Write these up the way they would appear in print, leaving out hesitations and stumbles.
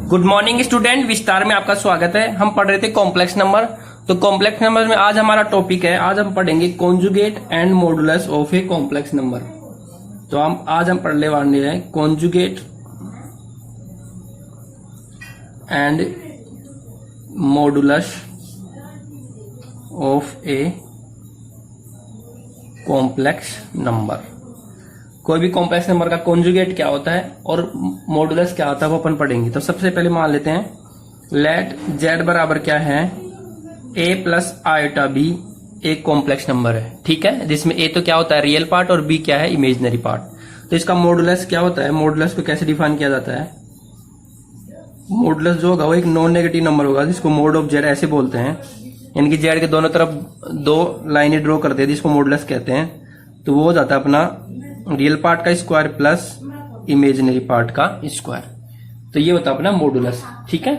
Good morning student, विस्तार में आपका स्वागत है। हम पढ़ रहे थे कॉम्प्लेक्स नंबर। तो कॉम्प्लेक्स नंबर में आज हमारा टॉपिक है, आज हम पढ़ेंगे conjugate and modulus of a complex number. तो आज हम पढ़ने वाले हैं conjugate and modulus of a complex number. कोई भी कॉम्प्लेक्स नंबर का कॉन्जुगेट क्या होता है और मॉडुलस क्या होता है वो अपन पढ़ेंगे। तो सबसे पहले मान लेते हैं लेट जेड बराबर क्या है, ए प्लस आयोटा बी एक कॉम्प्लेक्स नंबर है, ठीक है, जिसमें ए तो क्या होता है रियल पार्ट और बी क्या है इमेजिनरी पार्ट। तो इसका मॉडुलस क्या होता है, मॉडुलस को कैसे डिफाइन किया जाता है। मॉडुलस जो होगा वो एक नॉन नेगेटिव नंबर होगा जिसको मोड ऑफ जेड ऐसे बोलते हैं, यानी कि जेड के दोनों तरफ दो लाइनें ड्रॉ करते हैं जिसको मॉडुलस कहते हैं। तो वो हो जाता है अपना रियल पार्ट का स्क्वायर प्लस इमेजिनरी पार्ट का स्क्वायर। तो ये होता है अपना मॉडुलस, ठीक है।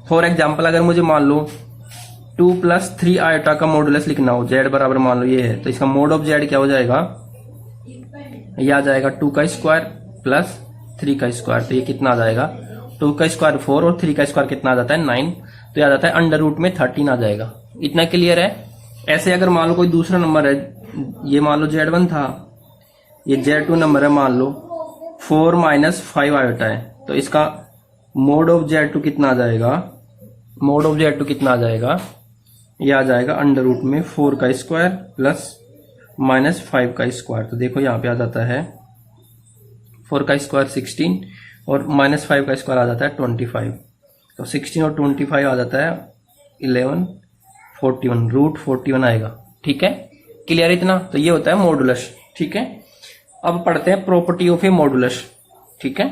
फॉर एग्जांपल अगर मुझे मान लो 2 + 3 आयोटा का मॉडुलस लिखना हो, जेड बराबर मान लो ये है, तो इसका मोड ऑफ जेड क्या हो जाएगा, ये आ जाएगा 2 का स्क्वायर प्लस 3 का स्क्वायर। तो ये कितना आ जाएगा, 2 का स्क्वायर 4 और 3 का स्क्वायर कितना आ जाता है 9। तो आ जाता है अंडर रूट में 13 आ जाएगा। इतना क्लियर है। ऐसे अगर मान लो कोई दूसरा नंबर है, ये मान लो Z1 था, ये Z2 नंबर है, मान लो 4 - 5 आयोटा है, तो इसका मोड ऑफ Z2 कितना आ जाएगा, मोड ऑफ Z2 कितना आ जाएगा, ये आ जाएगा अंडर रूट में 4 का स्क्वायर प्लस -5 का स्क्वायर। तो देखो यहाँ पे आ जाता है 4 का स्क्वायर 16 और -5 का स्क्वायर आ जाता है 25। तो 16 और 25 आ जाता है 11 41, रूट 41 आएगा, ठीक है, क्लियर इतना। तो ये होता है मॉडुलस, ठीक है। अब पढ़ते हैं प्रॉपर्टी ऑफ ए मॉडुलस, ठीक है।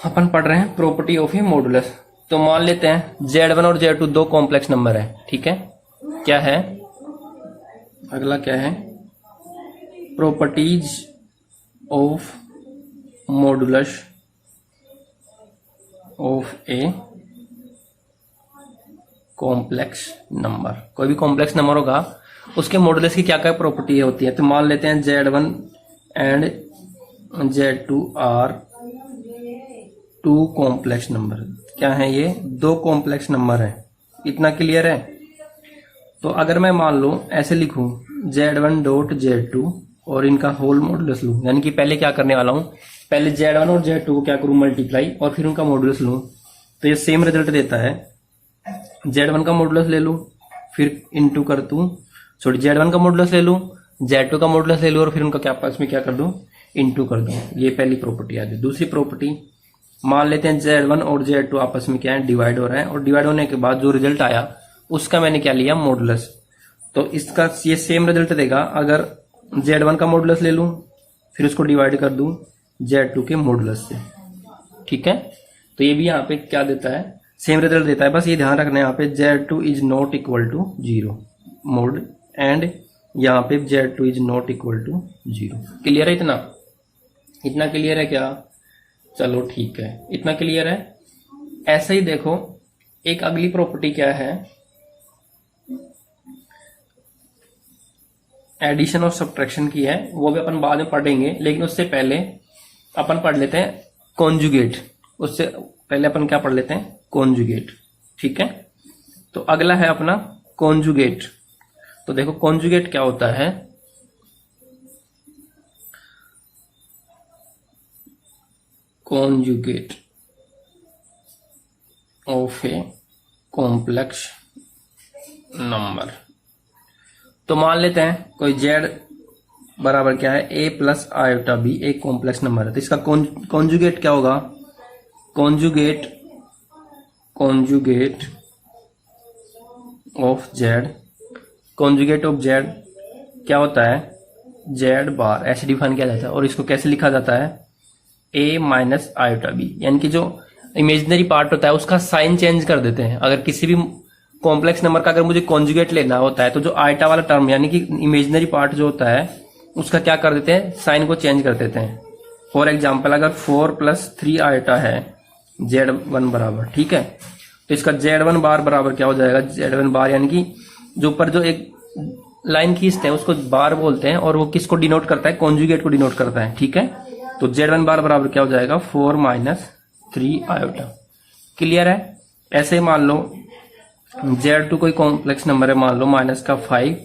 अपन पढ़ रहे हैं प्रॉपर्टी ऑफ ए मॉडुलस। तो मान लेते हैं Z1 और Z2 दो कॉम्प्लेक्स नंबर है, ठीक है। क्या है अगला, क्या है properties of modulus of a complex number. कोई भी कॉम्प्लेक्स नंबर होगा उसके मॉडुलस की क्या क्या प्रॉपर्टी होती है। तो मान लेते हैं Z1 and Z2 are 2 complex number. क्या है ये, 2 कॉम्प्लेक्स नंबर है, इतना क्लियर है। तो अगर मैं मान लो ऐसे लिखूं Z1 डॉट Z2 और इनका होल मॉडुलस लूं, यानी कि पहले क्या करने वाला हूं, पहले Z1 और Z2 को क्या करूं मल्टीप्लाई और फिर उनका मॉडुलस लूं, तो ये सेम रिजल्ट देता है। Z1 का मॉडुलस ले लूं फिर इंटू कर दूं, सॉरी Z1 का मॉडुलस ले लूं, Z2 का मॉडुलस ले लूं और फिर उनका क्या आपस में क्या कर दूं, इंटू कर दूं। ये पहली प्रॉपर्टी आ गई। दूसरी प्रॉपर्टी, मान लेते हैं Z1 और Z2 आपस में क्या है डिवाइड हो रहा है, और डिवाइड होने के बाद जो रिजल्ट आया उसका मैंने क्या लिया मॉडुलस। तो इसका ये सेम रिजल्ट देगा अगर Z1 का मॉडुलस ले लूं फिर उसको डिवाइड कर दूं Z2 के मॉडुलस से, ठीक है। तो ये भी यहाँ पे क्या देता है, सेम रिजल्ट देता है। बस ये ध्यान रखना है यहाँ पे Z2 is not equal to 0 mod, and यहाँ पे Z2 is not equal to 0। Clear है इतना, इतना क्लियर है क्या, चलो ठीक है, इतना क्लियर है। ऐसे ही देखो एक अगली प्रॉपर्टी क्या है, एडिशन और सब्ट्रैक्शन की है, वो भी अपन बाद में पढ़ेंगे, लेकिन उससे पहले अपन पढ़ लेते हैं कॉन्जुगेट। उससे पहले अपन क्या पढ़ लेते हैं कॉन्जुगेट, ठीक है। तो अगला है अपना कॉन्जुगेट। तो देखो कॉन्जुगेट क्या होता है, conjugate of a complex number. तो मान लेते हैं कोई Z बराबर क्या है, A प्लस आयोटा बी एक कॉम्प्लेक्स नंबर है। तो इसका कॉन्जुगेट क्या होगा, conjugate of Z, conjugate of Z क्या होता है, Z बार ऐसे डिफाइन किया जाता है। और इसको कैसे लिखा जाता है, A माइनस आयोटा बी, यानी कि जो इमेजिनरी पार्ट होता है उसका साइन चेंज कर देते हैं। अगर किसी भी कॉम्प्लेक्स नंबर का अगर मुझे कॉन्जुगेट लेना होता है तो जो आयोटा वाला टर्म यानी कि इमेजिनरी पार्ट जो होता है उसका क्या कर देते हैं, साइन को चेंज कर देते हैं। फॉर एग्जाम्पल अगर 4 + 3 आयोटा है Z1 बराबर, ठीक है, तो इसका Z1 बार बराबर क्या हो जाएगा, Z1 बार यानी कि जो ऊपर जो एक लाइन खींचते हैं उसको बार बोलते हैं, और वो किसको डिनोट करता है, कॉन्जुगेट को डिनोट करता है, ठीक है। तो Z1 बार बराबर क्या हो जाएगा, 4 - 3 आयोटा। क्लियर है। ऐसे मान लो Z2 कोई कॉम्प्लेक्स नंबर है, मान लो -5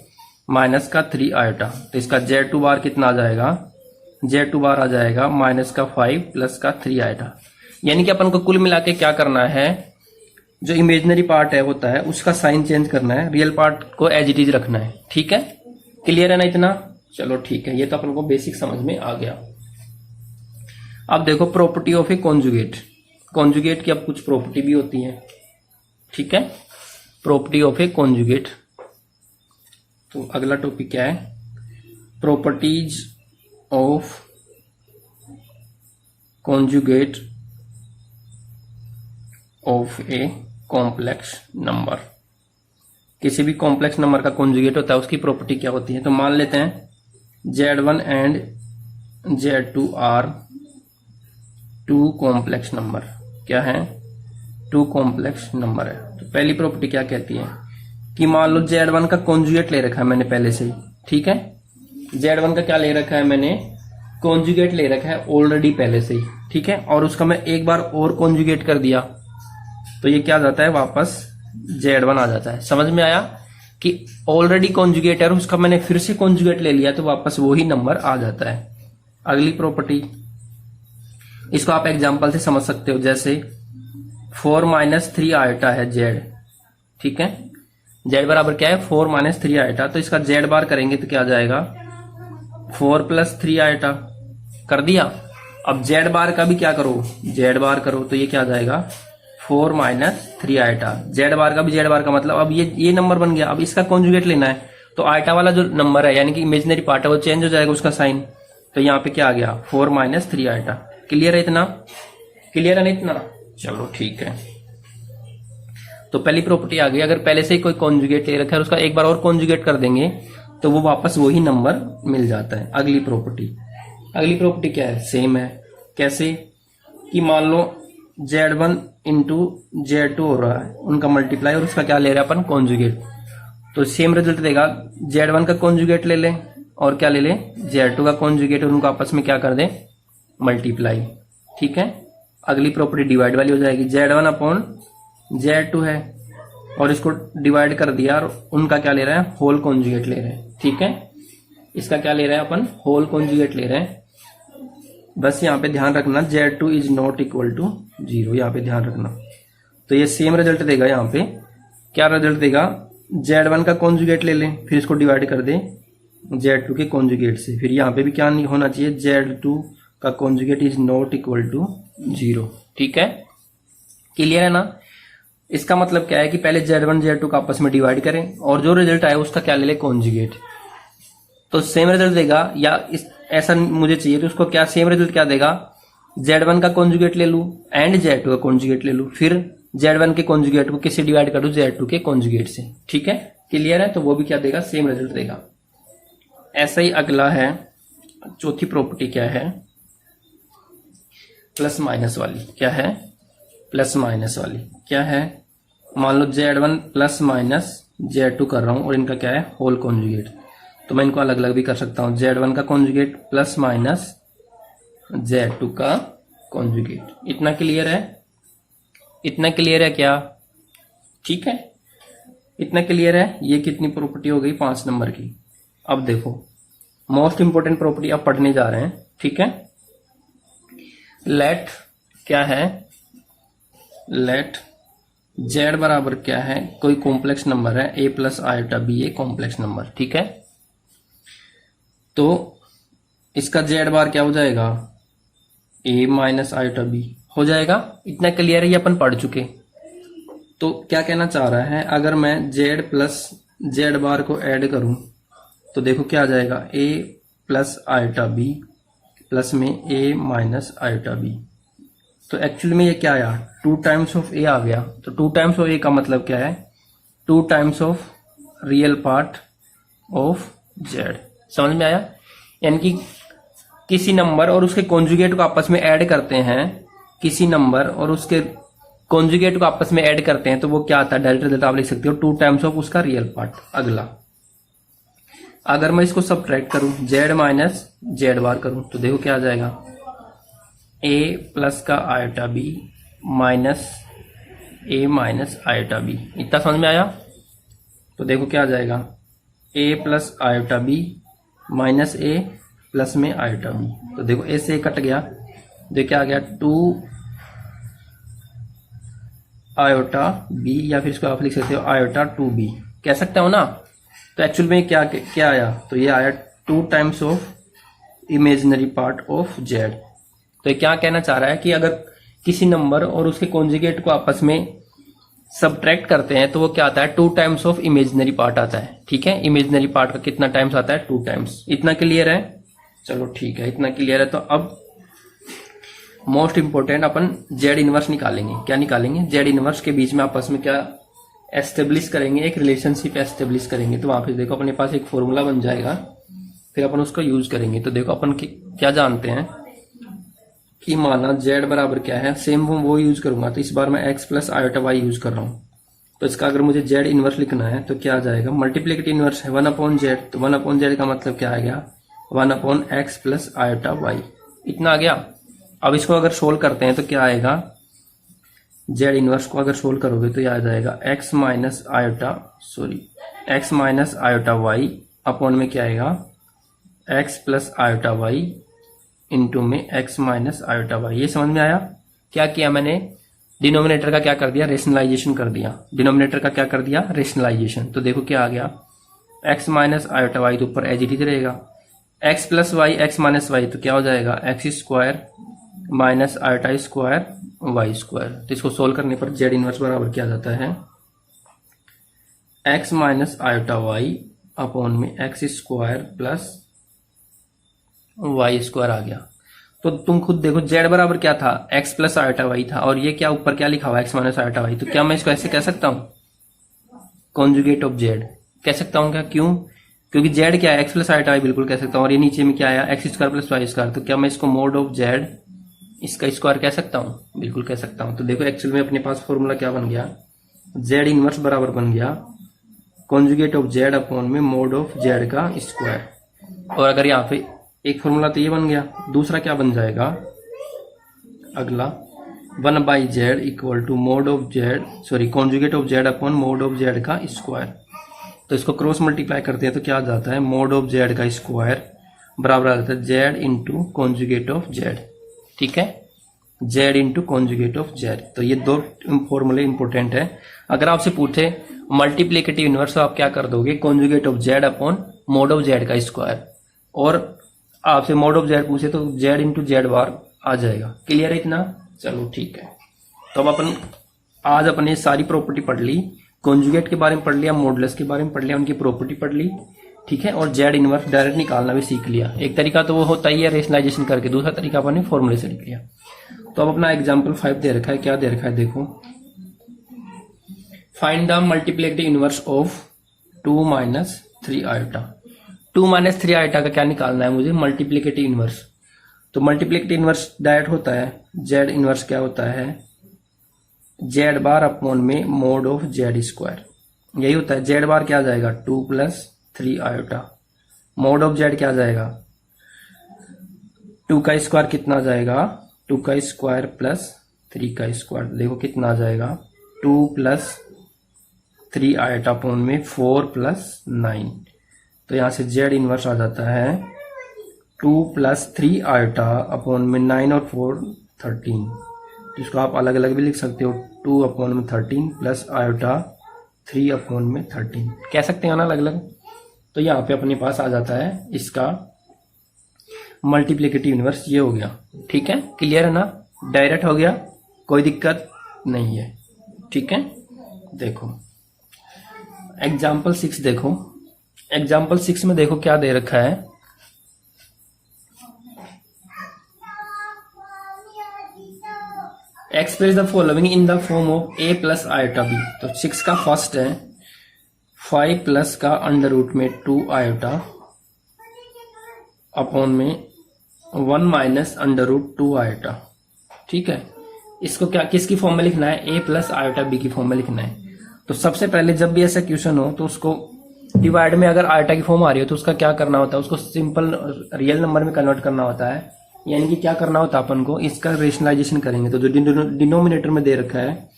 -3 आयोटा, तो इसका Z2 बार कितना आ जाएगा, Z2 बार आ जाएगा -5 +3 आयोटा। यानी कि अपन को कुल मिला के क्या करना है, जो इमेजिनरी पार्ट है होता है उसका साइन चेंज करना है, रियल पार्ट को एज इट इज रखना है। ठीक है, क्लियर है ना इतना? चलो ठीक है, ये तो अपन को बेसिक समझ में आ गया। अब देखो property of A conjugate. Conjugate की अब कुछ प्रॉपर्टी भी होती है। ठीक है, प्रॉपर्टी ऑफ ए कॉन्जुगेट। तो अगला टॉपिक क्या है, properties of conjugate of a complex number. किसी भी कॉम्प्लेक्स नंबर का कॉन्जुगेट होता है, उसकी प्रॉपर्टी क्या होती है। तो मान लेते हैं Z1 and Z2 are 2 complex number. क्या है, 2 कॉम्प्लेक्स नंबर है। तो पहली प्रॉपर्टी क्या कहती है कि मान लो Z1 का कॉन्जुगेट ले रखा है मैंने पहले से ही। ठीक है, Z1 का क्या ले रखा है मैंने, कॉन्जुगेट ले रखा है ऑलरेडी पहले से ही। ठीक है, और उसका मैं एक बार और कॉन्जुगेट कर दिया तो ये क्या आ जाता है, वापस Z1 आ जाता है। समझ में आया कि ऑलरेडी कॉन्जुगेट है और उसका मैंने फिर से कॉन्जुगेट ले लिया तो वापस वही नंबर आ जाता है। अगली प्रॉपर्टी, इसको आप एग्जांपल से समझ सकते हो, जैसे 4 - 3 आयोटा है Z। ठीक है, Z बराबर क्या है, 4 - 3 आयोटा। तो इसका Z बार करेंगे तो क्या आ जाएगा, 4 + 3 आयोटा। कर दिया। अब Z बार का भी क्या करो, Z बार करो, तो ये क्या आ जाएगा, 4 - 3 आयोटा। Z बार का भी Z बार का मतलब अब ये नंबर बन गया। अब इसका कॉन्जुगेट लेना है तो आयोटा वाला जो नंबर है यानी कि इमेजिनरी पार्ट है वो चेंज हो जाएगा उसका साइन। तो यहाँ पे क्या आ गया, 4 - 3 आयोटा। क्लियर है इतना? क्लियर है ना इतना? चलो ठीक है। तो पहली प्रॉपर्टी आ गई, अगर पहले से ही कोई कॉन्जुगेट ले रखा है उसका एक बार और कॉन्जुगेट कर देंगे तो वो वापस वही नंबर मिल जाता है। अगली प्रॉपर्टी क्या है, सेम है। कैसे कि मान लो Z1 × Z2 हो रहा है, उनका मल्टीप्लाई, और उसका क्या ले रहा है अपन, कॉन्जुगेट। तो सेम रिजल्ट देगा, Z1 का कॉन्जुगेट ले लें और क्या ले लें, Z2 का कॉन्जुगेट, और उनको आपस में क्या कर दें, मल्टीप्लाई। ठीक है, अगली प्रॉपर्टी डिवाइड वाली हो जाएगी। Z1/Z2 है और इसको डिवाइड कर दिया और उनका क्या ले रहा है, होल कॉन्जुगेट ले रहे हैं। ठीक है, इसका क्या ले रहे हैं अपन, होल कॉन्जुगेट ले रहे हैं। बस यहाँ पे ध्यान रखना Z2 = 0, यहाँ पे ध्यान रखना। तो ये सेम रिजल्ट देगा। यहाँ पे क्या रिजल्ट देगा, Z1 का कॉन्जुगेट ले लें, फिर इसको डिवाइड कर दें Z2 के कॉन्जुगेट से, फिर यहाँ पे भी क्या नहीं होना चाहिए, Z2 का कॉन्जुगेट = 0। ठीक है, क्लियर है ना? इसका मतलब क्या है कि पहले Z1 Z2 का आपस में डिवाइड करें और जो रिजल्ट आए उसका क्या ले ले, कॉन्जुगेट। तो सेम रिजल्ट देगा, या ऐसा मुझे चाहिए तो उसको क्या सेम रिजल्ट क्या देगा, Z1 का कॉन्जुगेट ले लूं एंड Z2 का कॉन्जुगेट ले लूं, फिर Z1 के कॉन्जुगेट को किससे डिवाइड कर दूं, Z2 के कॉन्जुगेट से। ठीक है, क्लियर है? तो वो भी क्या देगा, सेम रिजल्ट देगा। ऐसा ही अगला है, चौथी प्रॉपर्टी क्या है, प्लस माइनस वाली। क्या है, प्लस माइनस वाली। क्या है, मान लो Z1 + Z2 कर रहा हूं और इनका क्या है, होल कॉन्जुगेट। तो मैं इनको अलग अलग भी कर सकता हूं, Z1 का कॉन्जुगेट + Z2 का कॉन्जुगेट। इतना क्लियर है? इतना क्लियर है क्या? ठीक है, इतना क्लियर है। ये कितनी प्रॉपर्टी हो गई, 5 नंबर की। अब देखो मोस्ट इंपोर्टेंट प्रॉपर्टी अब पढ़ने जा रहे हैं। ठीक है, लेट क्या है, लेट Z बराबर क्या है, कोई कॉम्प्लेक्स नंबर है A + iota B, a complex number. ठीक है, तो इसका Z बार क्या हो जाएगा, A - आयोटा B हो जाएगा। इतना क्लियर है, ये अपन पढ़ चुके। तो क्या कहना चाह रहा है, अगर मैं Z + Z बार को ऐड करूं तो देखो क्या आ जाएगा, A + आयोटा B प्लस में A - आयोटा B। तो एक्चुअली में ये क्या आया, 2 टाइम्स ऑफ A आ गया। तो 2 टाइम्स ऑफ A का मतलब क्या है, 2 times of real part of Z। समझ में आया? यानी कि किसी नंबर और उसके कॉन्जुगेट को आपस में ऐड करते हैं, किसी नंबर और उसके कॉन्जुगेट को आपस में ऐड करते हैं तो वो क्या आता है, डायरेक्ट रिजल्ट आप लिख सकते हो 2 टाइम्स ऑफ उसका रियल पार्ट। अगला, अगर मैं इसको सब्ट्रैक्ट करूं, Z - Z बार करूं तो देखो क्या आ जाएगा, A + का आयोटा B माइनस ए माइनस आयोटा बी। इतना समझ में आया? तो देखो क्या आ जाएगा, ए प्लस आयोटा बी माइनस ए प्लस में आयोटा बी। तो देखो ए से कट गया, देखो क्या आ गया, 2 आयोटा बी, या फिर इसको आप लिख सकते हो आयोटा 2b, कह सकते हो ना। तो एक्चुअल में क्या क्या आया, तो ये आया 2 times of imaginary part of Z. तो ये क्या कहना चाह रहा है कि अगर किसी नंबर और उसके कॉन्जुगेट को आपस में सब्ट्रैक्ट करते हैं तो वो क्या आता है, 2 टाइम्स ऑफ इमेजिनरी पार्ट आता है। ठीक है, इमेजिनरी पार्ट का कितना टाइम्स आता है, 2 टाइम्स। इतना क्लियर है? चलो ठीक है, इतना क्लियर है। तो अब मोस्ट इंपोर्टेंट अपन जेड इनवर्स निकालेंगे। क्या निकालेंगे? जेड इनवर्स के बीच में आपस में क्या एस्टेब्लिश करेंगे, एक रिलेशनशिप एस्टेब्लिश करेंगे। तो वहां पे देखो अपने पास एक फॉर्मूला बन जाएगा, फिर अपन उसको यूज करेंगे। तो देखो अपन क्या जानते हैं कि माना जेड बराबर क्या है, सेम वो यूज करूंगा। तो इस बार मैं x plus iota y use कर रहा हूँ। तो इसका अगर मुझे जेड इनवर्स लिखना है तो क्या आ जाएगा, मल्टीप्लिकेटिव इनवर्स है 1/z। तो 1/z का मतलब क्या आ गया, 1/x प्लस आयोटा वाई। इतना आ गया। अब इसको अगर सोल्व करते हैं तो क्या आएगा, जेड इनवर्स को अगर सोल्व करोगे तो यह आ जाएगा x minus iota y upon में क्या आएगा, x plus iota y into में x माइनस आयोटा वाई। ये समझ में आया? क्या किया मैंने, डिनोमिनेटर का क्या कर दिया, रेशनलाइजेशन कर दिया। डिनोमिनेटर का क्या कर दिया, रेशनलाइजेशन। तो देखो क्या आ गया, x माइनस आयोटा वाई तो ऊपर एज इट इज रहेगा, x plus y x minus y तो क्या हो जाएगा, x square minus iota square y square. तो इसको सोल्व करने पर जेड इनवर्स बराबर क्या जाता है, x minus iota y upon में x square plus y square आ गया। तो तुम खुद देखो जेड बराबर क्या था, x प्लस आयोटा वाई था, और ये क्या ऊपर क्या लिखा हुआ है, x माइनस आयोटा वाई। तो क्या मैं इसको ऐसे कह सकता हूं, कॉन्जुगेट ऑफ जेड कह सकता हूं क्या? क्यों? क्योंकि जेड क्या है, x प्लस आयोटा वाई बिल्कुल कह सकता हूं। और ये नीचे में क्या आया, x square plus y square. तो क्या मैं इसको मोड ऑफ जेड इसका स्क्वायर कह सकता हूं? बिल्कुल कह सकता हूं। तो देखो एक्चुअल में अपने पास फॉर्मूला क्या बन गया, जेड इनवर्स बराबर बन गया कॉन्जुगेट ऑफ जेड अपॉन में मोड ऑफ जेड का स्क्वायर। और अगर यहाँ पे एक फॉर्मूला तो ये बन गया, दूसरा क्या बन जाएगा अगला, 1/z equal to mod of z conjugate of z upon mod of z का स्क्वायर। तो इसको क्रॉस मल्टीप्लाई करते हैं तो क्या आ जाता है, मोड ऑफ जेड का स्क्वायर बराबर आ जाता है Z into conjugate of Z. ठीक है, Z into conjugate of Z. तो ये 2 फॉर्मूले इंपोर्टेंट है। अगर आपसे पूछे मल्टीप्लिकेटिव इनवर्स तो आप क्या कर दोगे, conjugate of z upon mod of z का स्क्वायर। और आपसे मोड ऑफ जेड पूछे तो जेड इंटू जेड बार आ जाएगा। क्लियर है इतना? चलो ठीक है। तो अब अपन आज अपने सारी प्रॉपर्टी पढ़ ली, कॉन्जुगेट के बारे में पढ़ लिया, मॉडुलस के बारे में पढ़ लिया, उनकी प्रॉपर्टी पढ़ ली। ठीक है, और जेड इनवर्स डायरेक्ट निकालना भी सीख लिया। एक तरीका तो वो होता ही है रेशनलाइजेशन करके, दूसरा तरीका अपन ने फॉर्मूले से लिख लिया। तो अब अपना एग्जाम्पल 5 दे रखा है। क्या दे रखा है देखो, find the multiplicative inverse of 2 minus 3 iota. 2 minus 3 iota का क्या निकालना है मुझे, मल्टीप्लिकेटिव इनवर्स। तो मल्टीप्लिकेटिव इनवर्स डायरेक्ट होता है, जेड इनवर्स क्या होता है, जेड बार अपॉन में मोड ऑफ जेड स्क्वायर। यही होता है, जेड बार क्या आ जाएगा 2 plus 3 iota, mode of Z क्या आ जाएगा 2 का स्क्वायर कितना आ जाएगा, 2 का स्क्वायर प्लस 3 का स्क्वायर। देखो कितना आ जाएगा 2 प्लस 3 आयोटा अपॉन में 4 प्लस 9। तो यहां से जेड इनवर्स आ जाता है 2 प्लस 3 आयोटा अपॉन में 9 और 4 13। जिसको आप अलग अलग भी लिख सकते हो, 2 अपॉन में 13 प्लस आयोटा 3 अपॉन में 13 कह सकते हैं ना अलग अलग। तो यहाँ पे अपने पास आ जाता है इसका मल्टीप्लिकेटिव इनवर्स, ये हो गया। ठीक है, क्लियर है ना, डायरेक्ट हो गया, कोई दिक्कत नहीं है। ठीक है, देखो एग्जाम्पल 6 देखो। एग्जाम्पल 6 में देखो क्या दे रखा है, express the following in the form of a plus iota b। तो 6 का फर्स्ट है 5 प्लस का अंडर रूट में 2 आयोटा अपॉन में 1 माइनस अंडर रूट 2 आयोटा। ठीक है, इसको क्या किसकी फॉर्म में लिखना है, a प्लस आयोटा b की फॉर्म में लिखना है। तो सबसे पहले जब भी ऐसा क्वेश्चन हो तो उसको डिवाइड में अगर आयोटा की फॉर्म आ रही हो तो उसका क्या करना होता है, उसको सिंपल रियल नंबर में कन्वर्ट करना होता है। यानी कि क्या करना होता है अपन को, इसका रेशनलाइजेशन करेंगे। तो जो डिनोमिनेटर में दे रखा है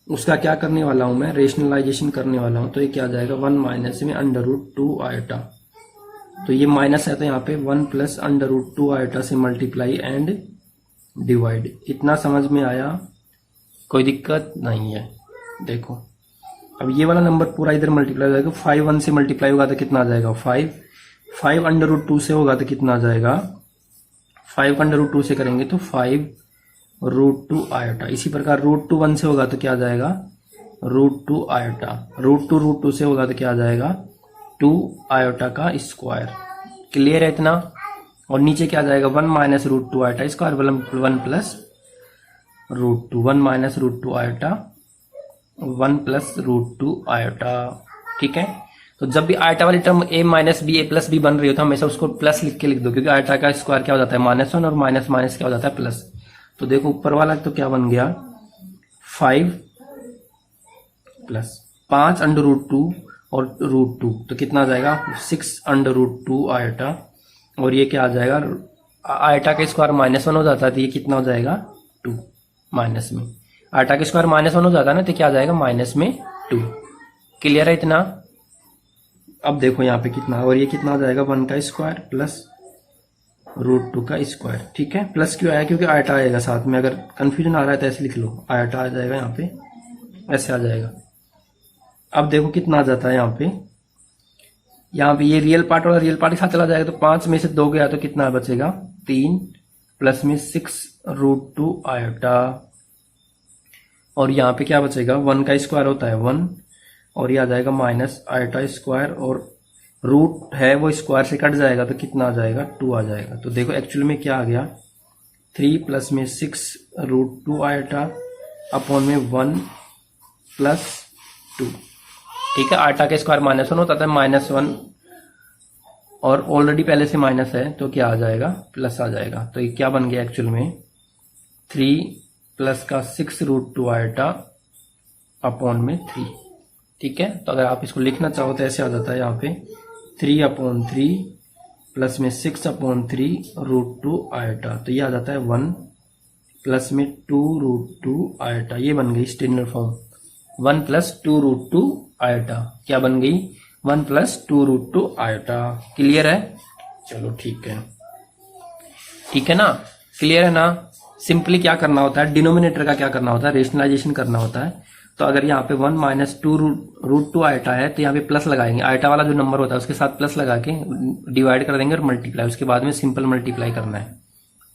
उसका क्या करने वाला हूं मैं, रेशनलाइजेशन करने वाला हूं। तो ये क्या आ जाएगा 1 माइनस में √2 आयोटा। तो ये माइनस है तो यहाँ पे 1 प्लस √2 आयोटा से मल्टीप्लाई एंड डिवाइड। इतना समझ में आया, कोई दिक्कत नहीं है। देखो अब ये वाला नंबर पूरा इधर मल्टीप्लाई हो जाएगा। 5 1 से मल्टीप्लाई होगा तो कितना आ जाएगा 5 √2 से होगा तो कितना आ जाएगा 5 √2 से करेंगे तो 5√2 आयोटा। इसी प्रकार √2 1 से होगा तो क्या आ जाएगा √2 आयोटा। √2 से होगा तो क्या आ जाएगा 2 आयोटा का स्क्वायर। क्लियर है इतना। और नीचे क्या आ जाएगा 1 minus √2 iota square 1 plus √2 1 minus √2 iota 1 plus √2 iota. ठीक है। तो जब भी आयोटा वाली term a minus b a plus b बन रही हो तो हमेशा उसको प्लस लिख के लिख दो, क्योंकि आयोटा का स्क्वायर क्या हो जाता है -1 और माइनस माइनस क्या हो जाता है प्लस। तो देखो ऊपर वाला तो क्या बन गया 5 प्लस 5 √2 और √2 तो कितना आ जाएगा 6 √2 आयोटा। और ये क्या आ जाएगा, आयोटा का स्क्वायर -1 हो जाता है तो ये कितना हो जाएगा 2 माइनस में। आयोटा का स्क्वायर -1 हो जाता है ना तो क्या आ जाएगा माइनस में 2। क्लियर है इतना। अब देखो यहाँ पे कितना, और ये कितना आ जाएगा 1 का स्क्वायर प्लस √2 का स्क्वायर। ठीक है। प्लस क्यों आया, क्योंकि आयोटा आएगा साथ में। अगर कंफ्यूजन आ रहा है तो ऐसे लिख लो, आयोटा आ जाएगा यहाँ पे, ऐसे आ जाएगा। अब देखो कितना आ जाता है यहाँ पे ये रियल पार्ट और रियल पार्ट के साथ चला जाएगा तो 5 में से 2 गया तो कितना बचेगा 3 प्लस में 6 √2 आयोटा। और यहाँ पे क्या बचेगा 1 का स्क्वायर होता है 1 और ये आ जाएगा माइनस आयोटा स्क्वायर और रूट है वो स्क्वायर से कट जाएगा तो कितना आ जाएगा 2 आ जाएगा। तो देखो एक्चुअल में क्या आ गया 3 प्लस में 6 √2 आयोटा अपॉन में 1 प्लस 2। ठीक है। आयोटा का स्क्वायर -1 होता था -1 और ऑलरेडी पहले से माइनस है तो क्या आ जाएगा प्लस आ जाएगा। तो ये क्या बन गया एक्चुअल में 3 प्लस का 6 √2 आयोटा अपॉन में 3। ठीक है। तो अगर आप इसको लिखना चाहो तो ऐसे आ जाता है यहाँ पे 3/3 प्लस में 6/3 √2 आयोटा। तो ये आ जाता है 1 प्लस में 2 √2 आयोटा। ये बन गई स्टैंडर्ड फॉर्म 1 प्लस 2 √2 आयोटा। क्या बन गई 1 प्लस 2 √2 आयोटा। क्लियर है। चलो ठीक है। ठीक है ना, क्लियर है ना। सिंपली क्या करना होता है, डिनोमिनेटर का क्या करना होता है, रेशनलाइजेशन करना होता है। तो अगर यहाँ पे 1 माइनस 2 √2 आयोटा है तो यहाँ पे प्लस लगाएंगे, आयोटा वाला जो नंबर होता है उसके साथ प्लस लगा के डिवाइड कर देंगे और मल्टीप्लाई, उसके बाद में सिंपल मल्टीप्लाई करना है।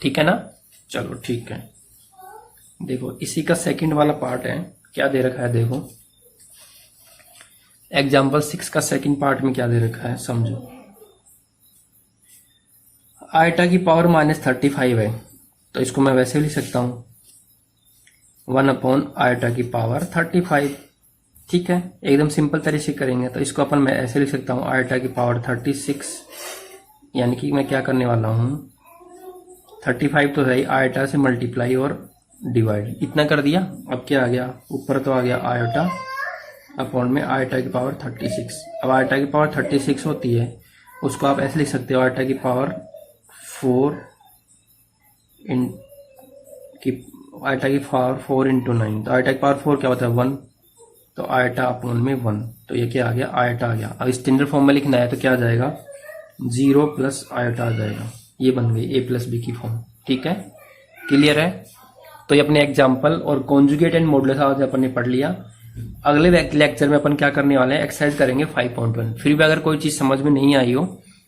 ठीक है ना। चलो ठीक है। देखो इसी का सेकंड वाला पार्ट है, क्या दे रखा है देखो, एग्जाम्पल 6 का सेकंड पार्ट में क्या दे रखा है समझो। आयोटा की पावर -35 है तो इसको मैं वैसे लिख सकता हूं 1 आयोटा की पावर 35। ठीक है। एकदम सिंपल तरीके से करेंगे तो इसको अपन मैं ऐसे लिख सकता हूं आयोटा की पावर 36। यानी कि मैं क्या करने वाला हूं 35 तो है आयोटा से मल्टीप्लाई और डिवाइड, इतना कर दिया। अब क्या आ गया ऊपर तो आ गया आयोटा अपॉन में आयोटा की पावर 36। अब आयोटा की पावर 36 होती है उसको आप ऐसे लिख सकते हो आयोटा की पावर 4 आयोटा की पावर 4 × 9। तो आयोटा की पावर 4 क्या होता है 1, तो आयोटा अपॉन में 1। तो ये क्या आ गया आयोटा आ गया। अब स्टैंडर्ड फॉर्म में लिखना है तो क्या आ जाएगा 0 प्लस आयोटा आ जाएगा। ये बन गई a प्लस बी की फॉर्म। ठीक है। क्लियर है। तो ये अपने एग्जाम्पल और कॉन्जुगेट एंड मॉडुलस आज अपन ने पढ़ लिया। अगले लेक्चर में अपन क्या करने वाले हैं, एक्सरसाइज करेंगे 5.1। फिर भी अगर कोई चीज समझ में नहीं आई हो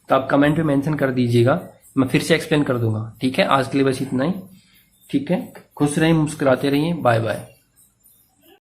तो आप कमेंट में मेंशन कर दीजिएगा, मैं फिर से एक्सप्लेन कर दूंगा। ठीक है। आज के लिए बस इतना ही। ठीक है। खुश रहिए, मुस्कुराते रहिए। Bye bye.